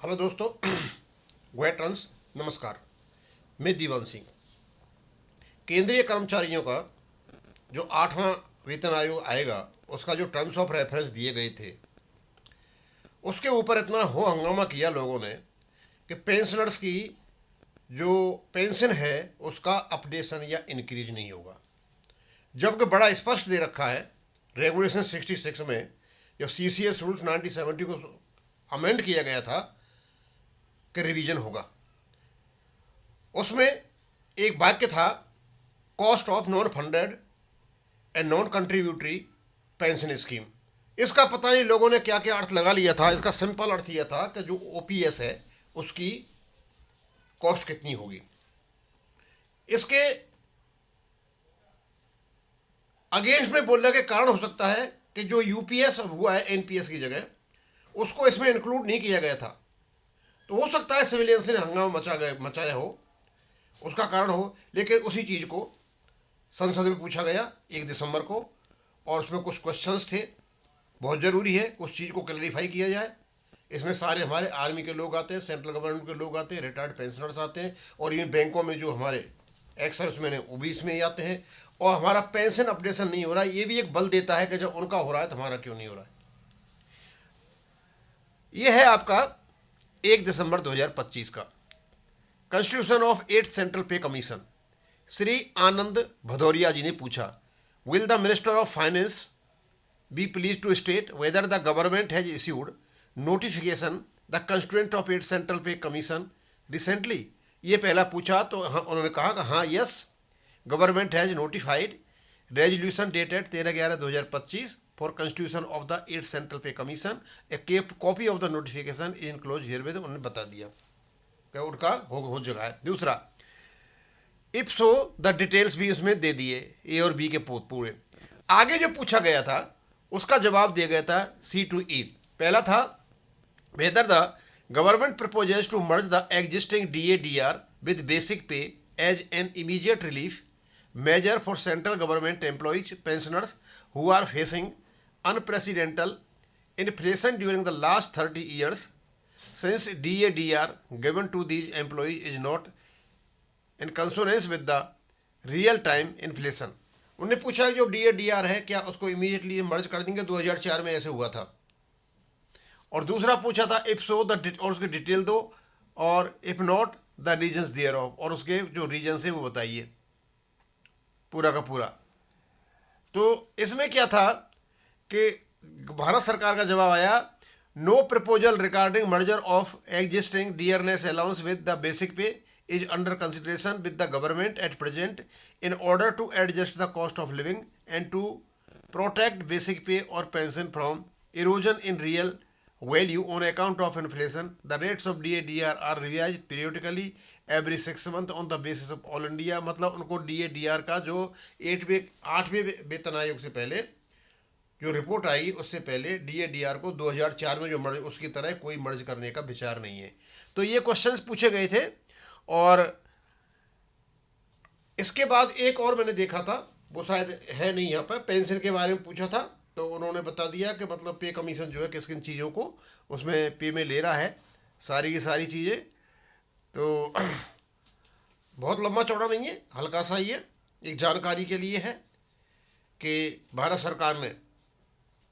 Hello दोस्तों, veterans नमस्कार। मैं दीवान सिंह। केंद्रीय कर्मचारियों का जो 8वां वेतन आयोग आएगा, उसका जो टर्म्स ऑफ रेफरेंस दिए गए थे, उसके ऊपर इतना हो हंगामा किया लोगों ने कि पेंशनर्स की जो पेंशन है उसका अपडेशन या इंक्रीज नहीं होगा। जबकि बड़ा स्पष्ट दे रखा है रेगुलेशन 66 में, जब CCS रूल्स 1970 को अमेंड किया गया था कि रिवीजन होगा। उसमें एक वाक्य था, cost of non funded and non contributory pension scheme. इसका पता नहीं लोगों ने क्या क्या अर्थ लगा लिया था। इसका सिंपल अर्थ यह था कि जो OPS है उसकी कॉस्ट कितनी होगी। इसके अगेंस्ट में बोलने के कारण हो सकता है कि जो UPS हुआ है NPS की जगह, उसको इसमें इंक्लूड नहीं किया गया था। तो हो सकता है सिविलियंस ने हंगामा मचाया हो, उसका कारण हो। लेकिन उसी चीज़ को संसद में पूछा गया 1 दिसंबर को, और उसमें कुछ क्वेश्चंस थे। बहुत ज़रूरी है कुछ चीज़ को क्लैरिफाई किया जाए। इसमें सारे हमारे आर्मी के लोग आते हैं, सेंट्रल गवर्नमेंट के लोग आते हैं, रिटायर्ड पेंशनर्स आते हैं, और इन बैंकों में जो हमारे एक्स सर्विसमैन हैं वो भी इसमें ही आते हैं। और हमारा पेंशन अपडेशन नहीं हो रहा है, ये भी एक बल देता है कि जब उनका हो रहा है तो हमारा क्यों नहीं हो रहा है। ये है आपका 1 दिसंबर 2025 का constitution of 8th central pay commission. Shri Anand Bhadauria जी ने पूछा, will the minister of finance be pleased to state whether the government has issued notification the constituent of its central pay commission recently। ये पहला पूछा तो हाँ, उन्होंने कहा कि हाँ, yes, government has notified resolution dated 13/11/2025 for constitution of the 8th central pay commission. A copy of the notification is enclose herewith. उन्होंने बता दिया कि उनका हो जगह है। दूसरा, इफ सो द डिटेल्स भी उसमें दे दिए, A और B के पूरे। आगे जो पूछा गया था उसका जवाब दिया गया था C to E। पहला था, whether the government proposes to merge the existing DA/DR with basic pay as an immediate relief measure for central government employees pensioners who are facing unprecedented inflation during the last 30 years, since DA/DR given to these employees is not in consonance with the real time inflation। उन्होंने पूछा जो DA/DR है क्या उसको immediately मर्ज कर देंगे, 2004 में ऐसे हुआ था। और दूसरा पूछा था, इफ सो द, और उसके डिटेल दो, और if not the reasons thereof, और उसके जो रीजन्स है वो बताइए पूरा का पूरा। तो इसमें क्या था कि भारत सरकार का जवाब आया, no proposal regarding merger of existing dearness allowance with the basic pay is under consideration with the government at present in order to adjust the cost of living and to protect basic pay or pension from erosion in real value on account of inflation। The rates of DA/DR are revised periodically every 6 months on the basis of all India। मतलब उनको DA/DR का जो 8वें वेतन आयोग से पहले जो report आएगी उससे पहले DA/DR को 2004 में जो मर्ज, उसकी तरह कोई मर्ज करने का विचार नहीं है। तो ये क्वेश्चंस पूछे गए थे। और इसके बाद एक और मैंने देखा था, वो शायद है नहीं यहाँ पर, पेंशन के बारे में पूछा था तो उन्होंने बता दिया कि मतलब पे कमीशन जो है किस किन चीज़ों को उसमें पे में ले रहा है, सारी की सारी चीज़ें। तो बहुत लंबा चौड़ा नहीं है, हल्का सा ही है, एक जानकारी के लिए है कि भारत सरकार ने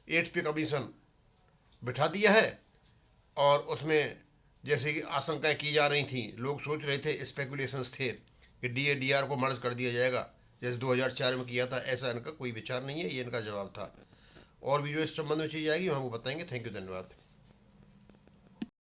8th पे कमीशन बिठा दिया है। और उसमें जैसे कि आशंकाएं की जा रही थी, लोग सोच रहे थे, स्पेकुलेशंस थे कि DA/DR को मर्ज कर दिया जाएगा जैसे 2004 में किया था, ऐसा इनका कोई विचार नहीं है। ये इनका जवाब था। और भी जो इस संबंध में चीज़ आएगी हम आपको बताएंगे। थैंक यू, धन्यवाद।